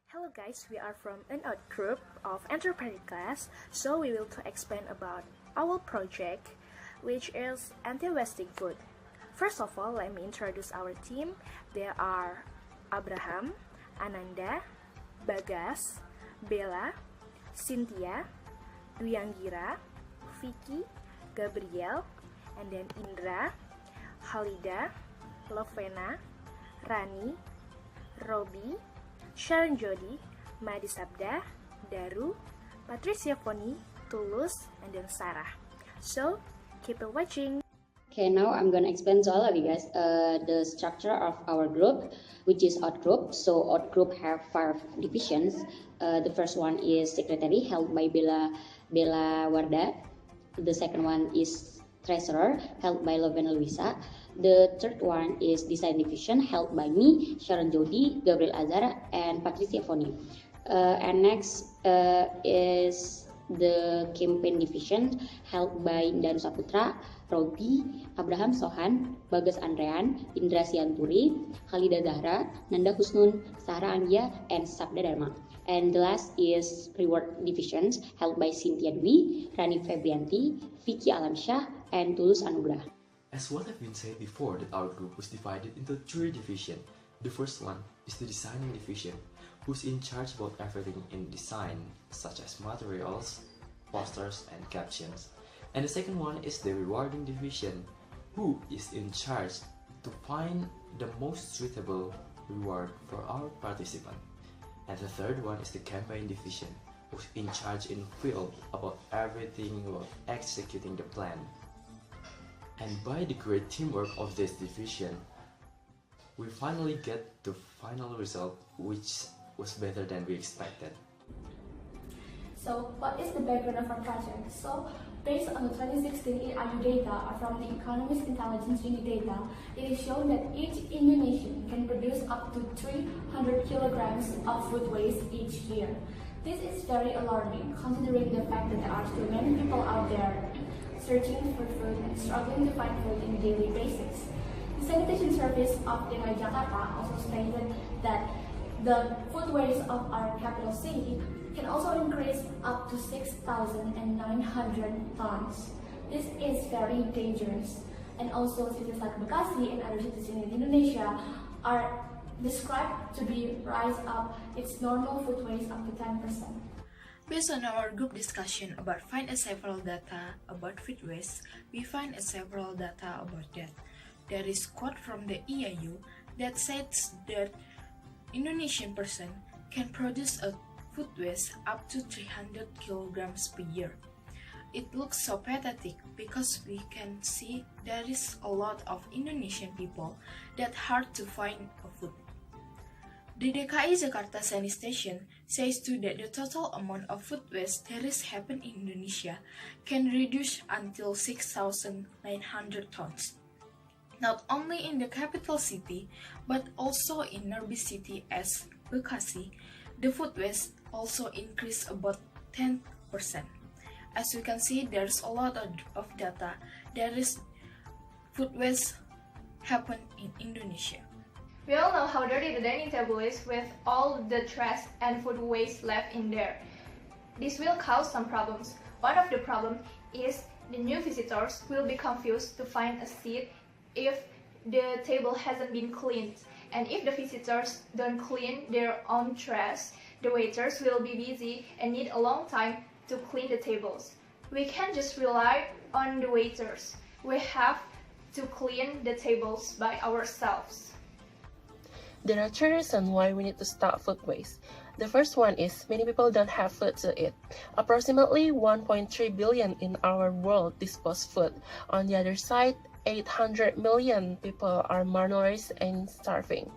Hello guys, we are from an out group of entrepreneur class, so we will to explain about our project, which is anti-wasting food. First of all, let me introduce our team. There are Abraham, Ananda, Bagas, Bella, Cynthia, Duyanggira, Vicky, Gabriel, and then Indra, Halida, Lovena, Rani, Robi, Sharon Jody, Madi Sabda, Daru, Patricia Foni, Tulus, and then Sarah. So, keep on watching. Okay, now I'm gonna explain to all of you guys the structure of our group, which is out group. So out group have 5 divisions. The first one is secretary, held by Bella Warda. The second one is treasurer, held by Lovena Luisa. The third one is design division, held by me, Sharon Jody, Gabriel Azara, and Patricia Foni. And next is the campaign division, held by Daru Saputra, Robi, Abraham Sohan, Bagas Andrean, Indra Sianturi, Khalida Zahra, Nanda Husnun, Sarah Anggia, and Sabda Dharma. And the last is reward divisions, held by Cynthia Dwi, Rani Febrianti, Vicky Alamsyah, and Tulus Anugrah. As what I've been saying before, that our group was divided into 3 divisions. The first one is the designing division, who's in charge about everything in design, such as materials, posters, and captions. And the second one is the rewarding division, who is in charge to find the most suitable reward for our participant. And the third one is the campaign division, who's in charge in field about everything about executing the plan. And by the great teamwork of this division, we finally get the final result, which was better than we expected. So, what is the background of our project? So, based on the 2016 EIU data from the Economist Intelligence Unit data, it is shown that each Indonesian can produce up to 300 kilograms of food waste each year. This is very alarming, considering the fact that there are still many people out there searching for food and struggling to find food in daily basis. The sanitation service of DKI Jakarta also stated that the food waste of our capital city can also increase up to 6,900 tons. This is very dangerous. And also cities like Bekasi and other cities in Indonesia are described to be rise up its normal food waste up to 10%. Based on our group discussion about find several data about food waste, we find several data about that. There is quote from the EIU that says that Indonesian person can produce a food waste up to 300 kilograms per year. It looks so pathetic because we can see there is a lot of Indonesian people that hard to find a food. The DKI Jakarta sanitation says too that the total amount of food waste that is happened in Indonesia can reduce until 6,900 tons. Not only in the capital city, but also in nearby city as Bekasi, the food waste also increased about 10%. As you can see, there's a lot of data. There is food waste happen in Indonesia. We all know how dirty the dining table is with all the trash and food waste left in there. This will cause some problems. One of the problems is the new visitors will be confused to find a seat if the table hasn't been cleaned. And if the visitors don't clean their own trash, the waiters will be busy and need a long time to clean the tables. We can't just rely on the waiters. We have to clean the tables by ourselves. There are 3 reasons why we need to stop food waste. The first one is many people don't have food to eat. Approximately 1.3 billion in our world dispose food. On the other side, 800 million people are malnourished and starving.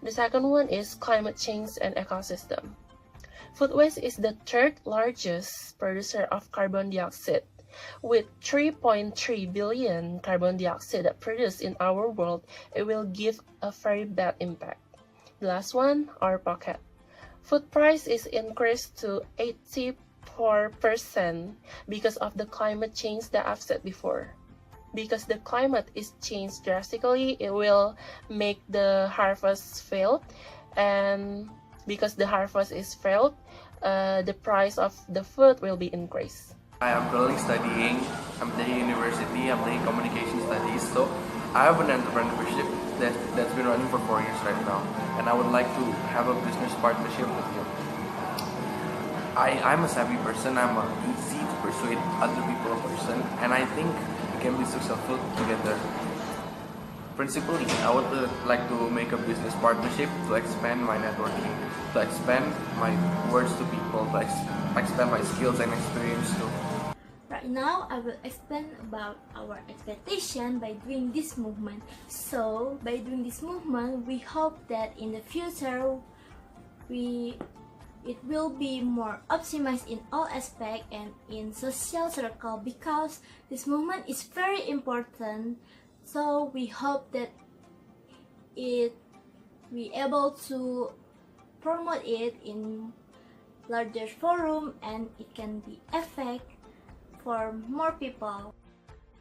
The second one is climate change and ecosystem. Food waste is the 3rd largest producer of carbon dioxide. With 3.3 billion carbon dioxide produced in our world, it will give a very bad impact. The last one, our pocket. Food price is increased to 84% because of the climate change that I've said before. Because the climate is changed drastically, it will make the harvest fail, and because the harvest is failed, the price of the food will be increased. I am currently studying. I'm taking university. I'm taking communication studies. So I have an entrepreneurship that's been running for 4 years right now, and I would like to have a business partnership with you. I'm a savvy person. I'm a easy to persuade other people person, and I think we can be successful together. Principally, I would like to make a business partnership to expand my networking, to expand my words to people, to expand my skills and experience too. Right now, I will explain about our expectation by doing this movement. So, by doing this movement, we hope that in the future, it will be more optimized in all aspects and in social circle, because this movement is very important. So we hope that we able to promote it in larger forum and it can be effect for more people.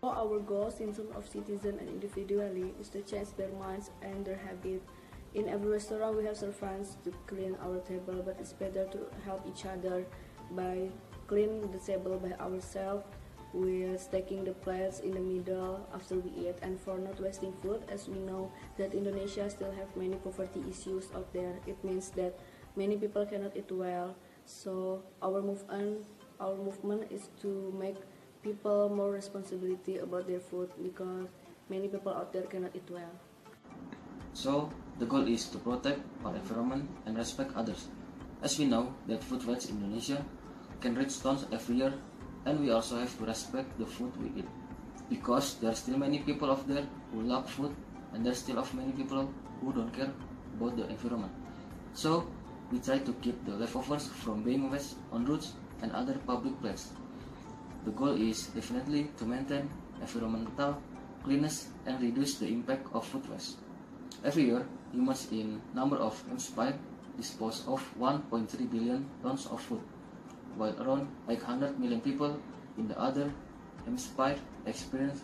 Our goals in terms of citizen and individually is to change their minds and their habit. In every restaurant we have servants to clean our table, but it's better to help each other by cleaning the table by ourselves, with stacking the plates in the middle after we eat, and for not wasting food, as we know that Indonesia still have many poverty issues out there. It means that many people cannot eat well. So our movement is to make people more responsibility about their food, because many people out there cannot eat well. So the goal is to protect our environment and respect others, as we know that food waste in Indonesia can reach tons every year, and we also have to respect the food we eat, because there are still many people out there who love food, and there are still many people who don't care about the environment. So we try to keep the leftovers from being waste on roads and other public places. The goal is definitely to maintain environmental cleanness and reduce the impact of food waste. Every year, humans in number of hemisphere dispose of 1.3 billion tons of food, while around 800 million people in the other hemisphere experience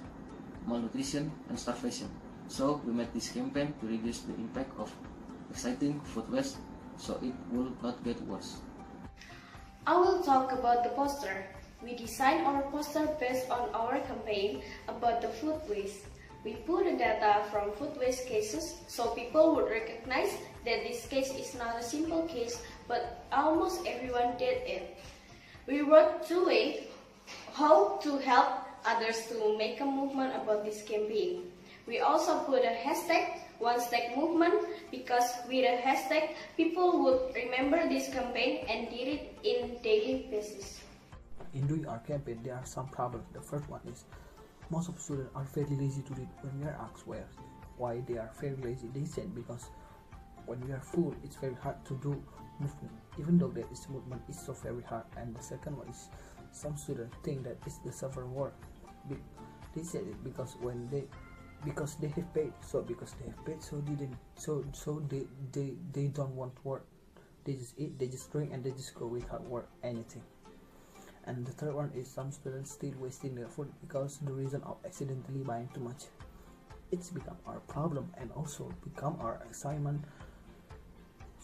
malnutrition and starvation. So we made this campaign to reduce the impact of exciting food waste, so it will not get worse. I will talk about the poster. We designed our poster based on our campaign about the food waste. We put the data from food waste cases so people would recognize that this case is not a simple case, but almost everyone did it. We worked through it how to help others to make a movement about this campaign. We also put a hashtag #OneStackMovement, because with a hashtag, people would remember this campaign and did it in daily basis. In doing our campaign, there are some problems. The first one is most of the students are very lazy to read. When we are asked why they are very lazy, they said because when we are full, it's very hard to do movement, even though that this movement is so very hard. And the second one is some students think that it's the suffer work. They said it because they have paid. So because they have paid, they don't want work. They just eat, they just drink, and they just go without work anything. And the third one is some students still wasting their food because the reason of accidentally buying too much. It's become our problem and also become our assignment.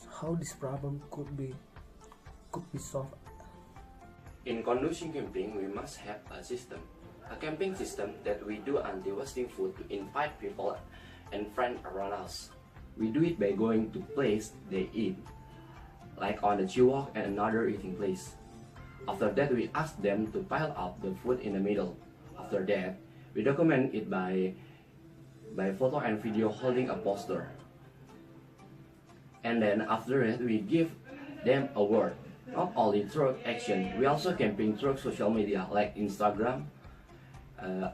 How this problem could be solved. In conducting campaign, we must have a system, a campaign system that we do anti-wasting food to invite people and friends around us. We do it by going to place they eat, like on the Chiwok and another eating place. After that, we ask them to pile up the food in the middle. After that, we document it by photo and video holding a poster. And then after that, we give them a word. Not only through action, we also campaign through social media like Instagram,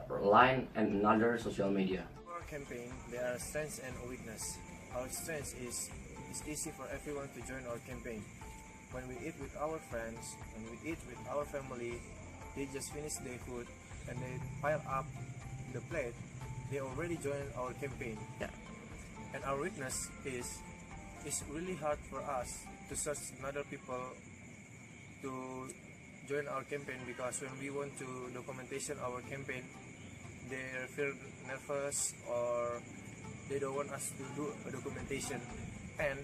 Line, and another social media. For our campaign, there are strengths and weakness. Our strength is it's easy for everyone to join our campaign. When we eat with our friends, when we eat with our family, they just finish their food and they pile up the plate. They already joined our campaign. Yeah. And our weakness is it's really hard for us to search another people to join our campaign, because when we want to documentation our campaign, they feel nervous or they don't want us to do a documentation. And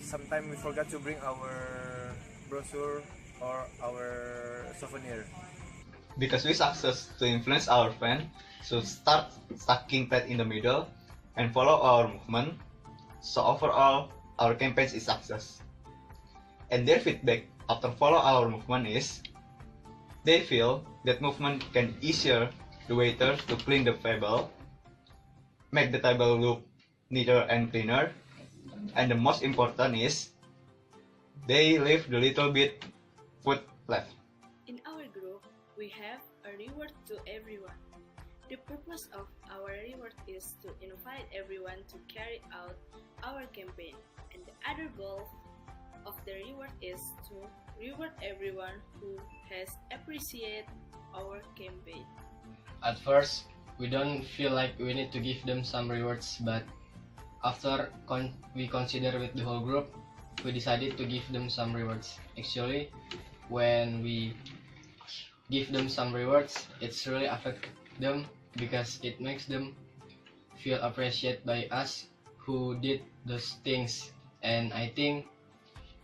sometimes we forgot to bring our brochure or our souvenir. Because we success to influence our friend, so start stacking pet in the middle and follow our movement. So overall, our campaign is success. And their feedback after follow our movement is, they feel that movement can easier the waiters to clean the table, make the table look neater and cleaner, and the most important is, they leave the little bit food left. In our group, we have a reward to everyone. The purpose of our reward is to invite everyone to carry out our campaign, and the other goal of the reward is to reward everyone who has appreciated our campaign. At first, we don't feel like we need to give them some rewards, but after we consider with the whole group, we decided to give them some rewards. Actually, when we give them some rewards, it's really affect them because it makes them feel appreciated by us who did those things, and I think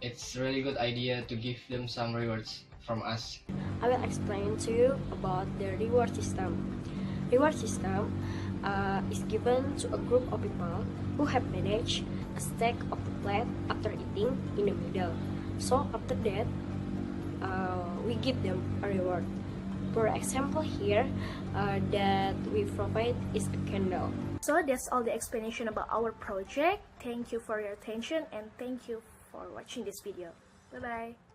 it's really good idea to give them some rewards from us. I will explain to you about the reward system. Reward system is given to a group of people who have managed a stack of the plate after eating in the middle. So after that, we give them a reward. For example here, that we provide is a candle. So that's all the explanation about our project. Thank you for your attention and thank you for watching this video. Bye bye.